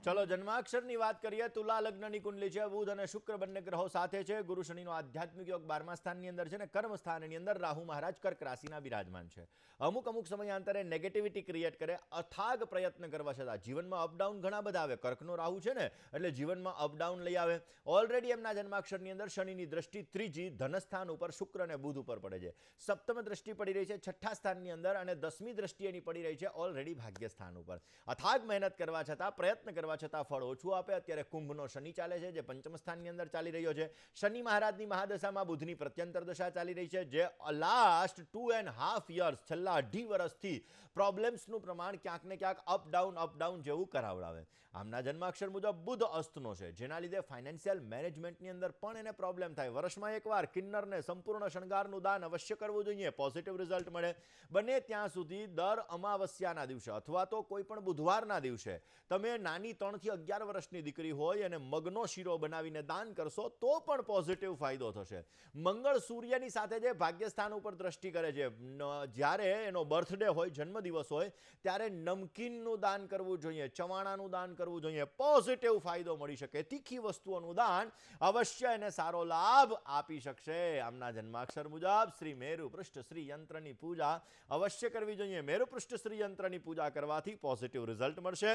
ચલો જન્માક્ષરની વાત કરીએ. તુલા લગ્નની કુંડલી છે, બુધ અને શુક્ર બંને ગ્રહો સાથે છે. ગુરુ શનિનો આધ્યાત્મિક યોગ 12મા સ્થાનની અંદર છે ને કર્મ સ્થાનની અંદર રાહુ મહારાજ કર્ક રાશિના બિરાજમાન છે. અમુક સમયાંતરે નેગેટિવિટી ક્રિએટ કરે. અથાગ પ્રયત્ન કરવા છતાં જીવનમાં અપડાઉન ઘણા બધા આવે. કર્કનો રાહુ છે ને એટલે જીવનમાં અપડાઉન લઈ આવે. ઓલરેડી એમના જન્માક્ષરની અંદર શનિની દ્રષ્ટિ ત્રીજી ધનસ્થાન ઉપર શુક્ર અને બુધ ઉપર પડે છે. સપ્તમ દ્રષ્ટિ પડી રહી છે 6ઠા સ્થાનની અંદર અને 10મી દ્રષ્ટિ એની પડી રહી છે ઓલરેડી ભાગ્યસ્થાન ઉપર. અથાગ મહેનત કરવા છતાં, પ્રયત્ન કરવા છતાં ફળ ઓછું આપે. અત્યારે કુંભનો શનિ ચાલે છે જે પંચમ સ્થાનની અંદર ચાલી રહ્યો છે. શનિ મહારાજની મહાદશામાં બુધની પ્રત્યંતર દશા ચાલી રહી છે જે લાસ્ટ 2.5 યર્સ છેલ્લા 2.5 વર્ષથી પ્રોબ્લેમ્સનું પ્રમાણ ક્યાંક ને ક્યાંક અપડાઉન જેવું કરાવડાવે. આમના જન્માક્ષર મુજબ બુધ અસ્તનો છે જેના લીધે ફાઇનાન્શિયલ મેનેજમેન્ટની અંદર પણ એને પ્રોબ્લેમ થાય. વર્ષમાં એકવાર કિન્નરને સંપૂર્ણ શણગારનું દાન અવશ્ય કરવું જોઈએ, પોઝિટિવ રિઝલ્ટ મળે. બને ત્યાં સુધી દર અમાવસ્યાના દિવસે અથવા તો કોઈ પણ બુધવારના દિવસે તમે નાની 3 થી 11 વર્ષની દીકરી હોય અને મગનો શીરો બનાવીને દાન કરશો તો પણ પોઝિટિવ ફાયદો થશે. મંગળ સૂર્યની સાથે જે ભાગ્યસ્થાન ઉપર દ્રષ્ટિ કરે છે, જ્યારે એનો બર્થડે હોય, જન્મદિવસ હોય ત્યારે નમકીનનું દાન કરવું જોઈએ, ચવાણાનું દાન કરવું જોઈએ, પોઝિટિવ ફાયદો મળી શકે. તીખી વસ્તુઓનું દાન અવશ્ય એને સારો લાભ આપી શકશે. આમના જન્માક્ષર મુજબ શ્રી મેરુ પૃષ્ઠ શ્રી યંત્રની પૂજા અવશ્ય કરવી જોઈએ. મેરુ પૃષ્ઠ શ્રી યંત્રની પૂજા કરવાથી પોઝિટિવ રિઝલ્ટ મળશે,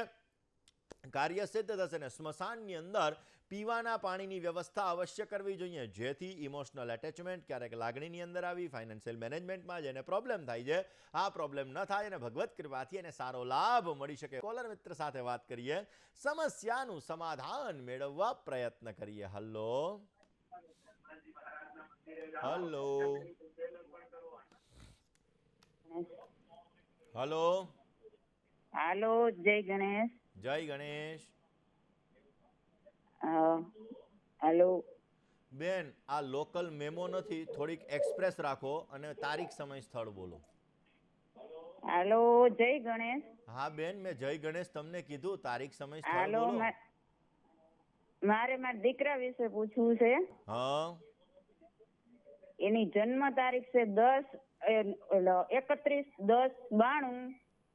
કાર્ય સિદ્ધ થશે. ને સ્મશાનની અંદર પીવાના પાણીની વ્યવસ્થા અવશ્ય કરવી જોઈએ જેથી ઇમોશનલ એટેચમેન્ટ, ક્યારેક લાગણીની અંદર આવી ફાઇનાન્શિયલ મેનેજમેન્ટમાં જેને પ્રોબ્લેમ થાય છે આ પ્રોબ્લેમ ન થાય અને ભગવત કૃપાથી એને સારો લાભ મળી શકે. કોલર મિત્ર સાથે વાત કરીએ, સમસ્યાનું સમાધાન મેળવવા પ્રયત્ન કરીએ. હલો હલો હલો હાલો, જય ગણેશ. જય ગણેશ. હાલો બેન, આ લોકલ મેમો નથી, થોડીક એક્સપ્રેસ રાખો અને તારીખ, સમય, સ્થળ બોલો. હાલો, જય ગણેશ. હા બેન, મેં જય ગણેશ તમને કીધું, તારીખ, સમય, સ્થળ હાલો, બોલો. મારે મારા દીકરા વિશે પૂછવું છે. હા, એની જન્મ તારીખ છે 31/10/92.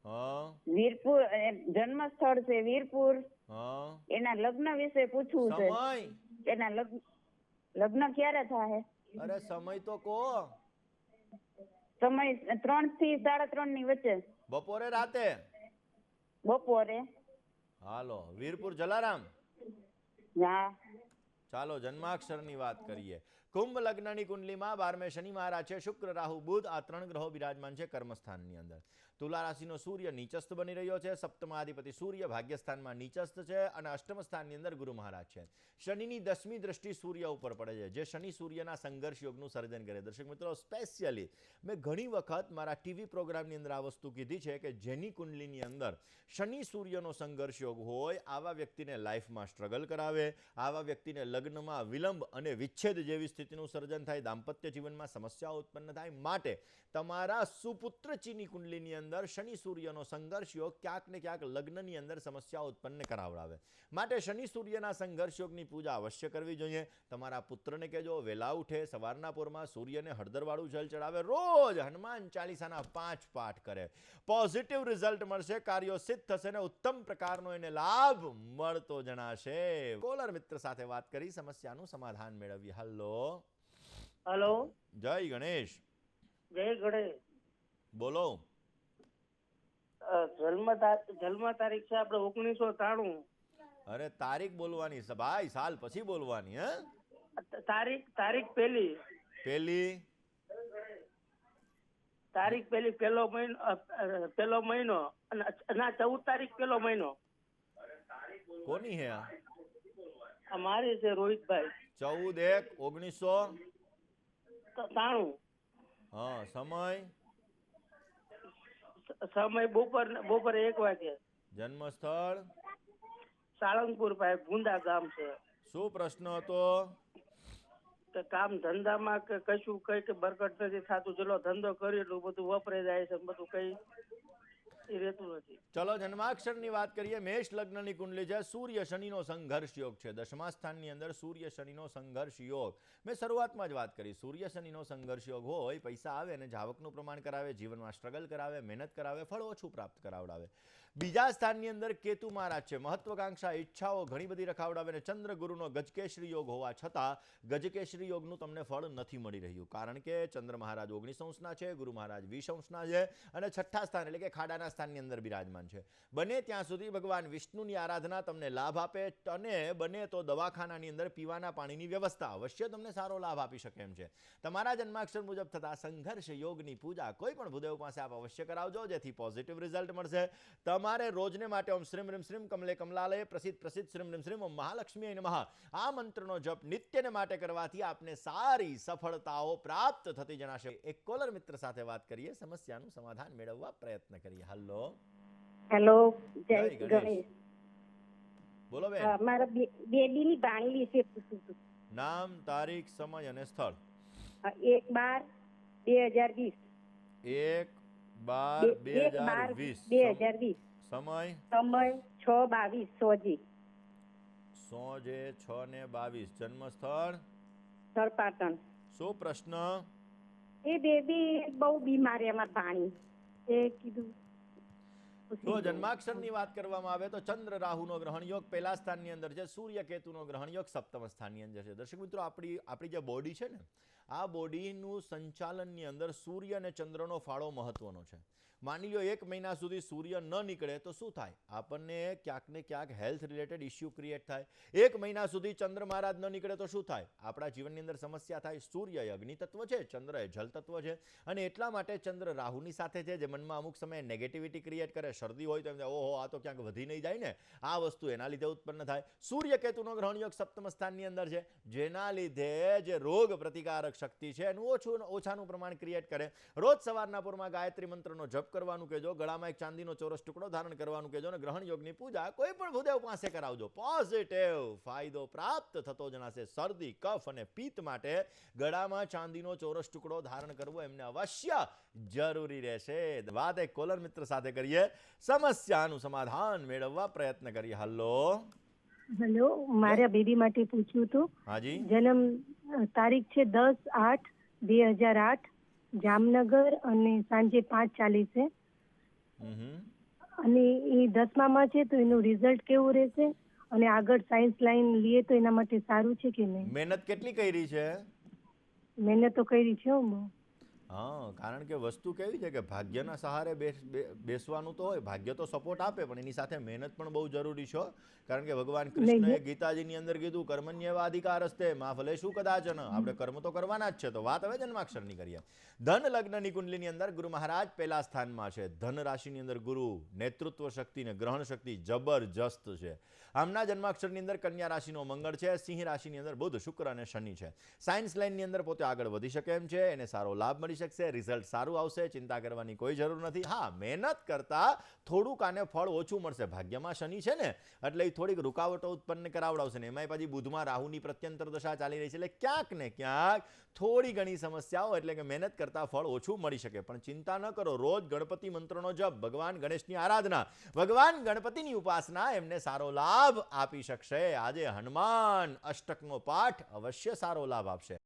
હા, વીરપુર. જન્મ સ્થળ છે વીરપુર. હા. એના લગ્ન વિશે પૂછવું છે. સમય? એના લગ્ન ક્યારે થાય? અરે સમય તો કહો. સમય 3 થી 3:30 ની વચ્ચે. બપોરે રાતે? બપોરે. હાલો, વીરપુર જલારામ. હા. ચાલો જન્માક્ષરની વાત કરીએ. કુંભ લગ્નની કુંડલીમાં 12મે શનિ મહારાજ છે, શુક્ર રાહુ બુધ આ 3 ગ્રહો બિરાજમાન છે કર્મસ્થાનની અંદર. તુલા રાશિનો સૂર્ય નીચસ્થ બની રહ્યો છે, સપ્તમાધિપતિ સૂર્ય ભાગ્યસ્થાનમાં નીચસ્થ છે અને અષ્ટમ સ્થાનની અંદર ગુરુ મહારાજ છે. શનિની 10મી દ્રષ્ટિ સૂર્ય ઉપર પડે છે, જે શનિ સૂર્યના સંઘર્ષ યોગનું સર્જન કરે. દર્શક મિત્રો, સ્પેશિયલી મેં ઘણી વખત મારા ટીવી પ્રોગ્રામની અંદર આ વસ્તુ કીધી છે કે જેની કુંડલીની અંદર શનિ સૂર્યનો સંઘર્ષ યોગ હોય, આવા વ્યક્તિને લાઈફમાં સ્ટ્રગલ કરાવે, આવા વ્યક્તિને લગ્નમાં વિલંબ અને વિચ્છેદ જેવી સ્થિતિનું સર્જન થાય, દાંપત્ય જીવનમાં સમસ્યાઓ ઉત્પન્ન થાય. માટે તમારા સુપુત્રચીની કુંડલીની અંદર શનિ સૂર્યનો સંઘર્ષ યોગ ક્યાંક ને ક્યાંક લગ્નની અંદર સમસ્યા ઉત્પન્ન કરાવડાવે. માટે શનિ સૂર્યના સંઘર્ષ યોગની પૂજા અવશ્ય કરવી જોઈએ. તમારા પુત્રને કહેજો વહેલા ઉઠે, સવારના પોરમાં સૂર્યને હળદરવાળું જલ ચડાવે, રોજ હનુમાન ચાલીસાના 5 પાઠ કરે. પોઝિટિવ રિઝલ્ટ મળશે, કાર્યો સિદ્ધ થશે ને ઉત્તમ પ્રકારનો એને લાભ મળતો જણાશે. કોલર મિત્ર સાથે વાત કરી સમસ્યાનું સમાધાન મેળવીએ. હલો. હલો. જય ગણેશ. જય ગણેશ. બોલો. જન્મ તારીખ છે આપણે 1993. અરે તારીખ બોલવાની છે ભાઈ, સાલ પછી બોલવાની. તારીખ પહેલી પહેલો મહિનો અને 14 તારીખ પહેલો મહિનો. કોની હે આ મારી છે રોહિતભાઈ. 14/1/1993. હા. સમય બપોરે 1 વાગે. જન્મ સ્થળ સાળંગપુર પાસે ગુંદા ગામ છે. શું પ્રશ્ન હતો? કે કામ ધંધામાં કે કશું કઈ કે બરકત નથી થતું, જેટલો ધંધો કર્યો એટલું બધું વપરાઈ જાય છે, બધું કઈ રહેતું નથી. ચલો જન્માક્ષરની વાત કરીએ. મેષ લગ્નની કુંડલી છે, સૂર્ય શનિનો સંઘર્ષ યોગ છે. 10મા સ્થાનની અંદર સૂર્ય શનિનો સંઘર્ષ યોગ. મેં શરૂઆતમાં જ વાત કરી, સૂર્ય શનિનો સંઘર્ષ યોગ હોય, પૈસા આવે અને જાવકનું પ્રમાણ કરાવે, જીવનમાં સ્ટ્રગલ કરાવે, મહેનત કરાવે, ફળ ઓછું પ્રાપ્ત કરાવડાવે. બીજા સ્થાનની અંદર કેતુ મહારાજ છે, મહત્વાકાંક્ષા ઈચ્છાઓ ઘણી બધી રખાવડાવે અને ચંદ્ર ગુરુનો ગજકેશરી યોગ હોવા છતાં ગજકેશરી યોગનું તમને ફળ નથી મળી રહ્યું. કારણ કે ચંદ્ર મહારાજ 19 અંશના છે, ગુરુ મહારાજ 20 અંશના છે અને 6ઠ્ઠા સ્થાન એટલે કે ખાડાના સ્થાનની અંદર બિરાજમાન છે. બને ત્યાં સુધી ભગવાન વિષ્ણુની આરાધના તમને લાભ આપે અને બને તો દવાખાનાની અંદર પીવાના પાણીની વ્યવસ્થા અવશ્ય તમને સારો લાભ આપી શકે એમ છે. તમારા જન્માક્ષર મુજબ થતા સંઘર્ષ યોગની પૂજા કોઈ પણ ભૂદેવ પાસે આપ અવશ્ય કરાવજો, જેથી પોઝિટિવ રિઝલ્ટ મળશે. તમારે રોજને માટે ઓમ શ્રીમ રીમ શ્રીમ કમલે કમલાલય પ્રસિદ્ધ શ્રીમ રીમ શ્રીમ ઓમ મહાલક્ષ્મી નમઃ આ મંત્રનો જપ નિત્યને માટે કરવાથી આપને સારી સફળતાઓ પ્રાપ્ત થતી જણાશે. એક કોલર મિત્ર સાથે વાત કરીએ, સમસ્યાનું સમાધાન મેળવવા પ્રયત્ન કરીએ. હેલો. જય જય ગણેશ. ગણેશ. બોલો બેન. મારા બેબીની ભાણી વિશે પૂછવું હતું. નામ, તારીખ, સમય અને સ્થળ. 1/12/2020. 1/12/2020. સમય 6/22 સોજી. 6/6/22. જન્મ સ્થળ સરપાટણ. શું પ્રશ્ન? એ બેબી બહુ બીમાર છે અમાર ભાણી. એ કીધું તો જન્માક્ષરની વાત કરવામાં આવે તો ચંદ્ર રાહુનો ગ્રહણ યોગ પહેલા સ્થાનની અંદર છે, સૂર્ય કેતુનો ગ્રહણ યોગ સપ્તમ સ્થાનની અંદર છે. દર્શક મિત્રો, આપણી જે બોડી છે ને, આ બોડીનું સંચાલનની અંદર સૂર્ય અને ચંદ્રનો ફાળો મહત્વનો છે. માની લો 1 મહિના સુધી સૂર્ય ન નીકળે તો શું થાય? આપણને ક્યાંક ને ક્યાંક હેલ્થ રિલેટેડ ઇસ્યુ ક્રિએટ થાય. 1 મહિના સુધી ચંદ્ર મહારાજ ન નીકળે તો શું થાય? આપણા જીવનની અંદર સમસ્યા થાય. સૂર્ય એ અગ્નિ તત્વ છે, ચંદ્ર એ જલ તત્વ છે અને એટલા માટે ચંદ્ર રાહુની સાથે છે, જે મનમાં અમુક સમયે નેગેટિવિટી ક્રિએટ કરે. શરદી હોય તો એમ ઓહો આ તો ક્યાંક વધી નહીં જાય ને, આ વસ્તુ એના લીધે ઉત્પન્ન થાય. સૂર્ય કેતુનો ગ્રહણ યોગ સપ્તમ સ્થાનની અંદર છે, જેના લીધે જે રોગ પ્રતિકારક શક્તિ છે એનું ઓછાનું પ્રમાણ ક્રિએટ કરે. રોજ સવારના પૂરમાં ગાયત્રી મંત્રનો જપ કરવાનું કહેજો, ગળામાં એક ચાંદીનો ચોરસ ટુકડો ધારણ કરવાનું કહેજો અને ગ્રહણ યોગની પૂજા કોઈ પણ ભૂદેવ પાસે કરાવજો. પોઝિટિવ ફાયદો પ્રાપ્ત થતો જણાશે. શરદી, કફ અને પિત્ત માટે ગળામાં ચાંદીનો ચોરસ ટુકડો ધારણ કરવો એમને અવશ્ય જરૂરી રહેશે. વાત એક કોલર મિત્ર સાથે કરીએ, સમસ્યાનું સમાધાન મેળવવા પ્રયત્ન કરીએ. હેલો, મારા બેબી માટે પૂછ્યું હતું. હાજી. જન્મ તારીખ છે 10/8/2008, જામનગર અને સાંજે 5:40 અને એ 10મામાં છે તો એનું રિઝલ્ટ કેવું રહેશે અને આગળ સાયન્સ લાઈન લઈએ તો એના માટે સારું છે કે નહીં? મહેનત કેટલી કરી છે? મહેનત તો કરી છે. હા, કારણ કે વસ્તુ કેવી છે કે ભાગ્યના સહારે બેસવાનું તો હોય, ભાગ્ય તો સપોર્ટ આપે પણ એની સાથે મહેનત પણ બહુ જરૂરી છે હો. કારણ કે ભગવાન કૃષ્ણએ ગીતાજીની અંદર કીધું કર્મણ્યેવા અધિકારસ્તે માં ફલેષુ કદાચન, આપણે કર્મ તો કરવાના જ છે. તો વાત હવે જન્માક્ષરની કરીએ. ધન લગ્નની કુંડલીની અંદર ગુરુ મહારાજ પહેલા સ્થાનમાં છે. ધન રાશિની અંદર ગુરુ, નેતૃત્વ શક્તિ ને ગ્રહણ શક્તિ જબરજસ્ત છે. આમના જન્માક્ષરની અંદર કન્યા રાશિનો મંગળ છે, સિંહ રાશિની અંદર બુધ, શુક્ર અને શનિ છે. સાયન્સ લાઇનની અંદર પોતે આગળ વધી શકે એમ છે, એને સારો લાભ મળી શકશે, રિઝલ્ટ સારું આવશે, ચિંતા કરવાની કોઈ જરૂર નથી. હા, મહેનત કરતા થોડુંક આને ફળ ઓછું મળશે. ભાગ્યમાં શનિ છે ને એટલે એ થોડીક રૂકાવટો ઉત્પન્ન કરાવડાવશે ને એમાંય પછી બુધમાં રાહુની પ્રત્યંતર દશા ચાલી રહી છે એટલે ક્યાંક ને ક્યાંક થોડી ઘણી સમસ્યાઓ, એટલે કે મહેનત કરતા ફળ ઓછું મળી શકે. પણ ચિંતા ન કરો, રોજ ગણપતિ મંત્રનો જપ, ભગવાન ગણેશની આરાધના, ભગવાન ગણપતિની ઉપાસના એમને સારો લાભ આપી શકશે. આજે હનુમાન અષ્ટકનો પાઠ અવશ્ય સારો લાભ આપશે.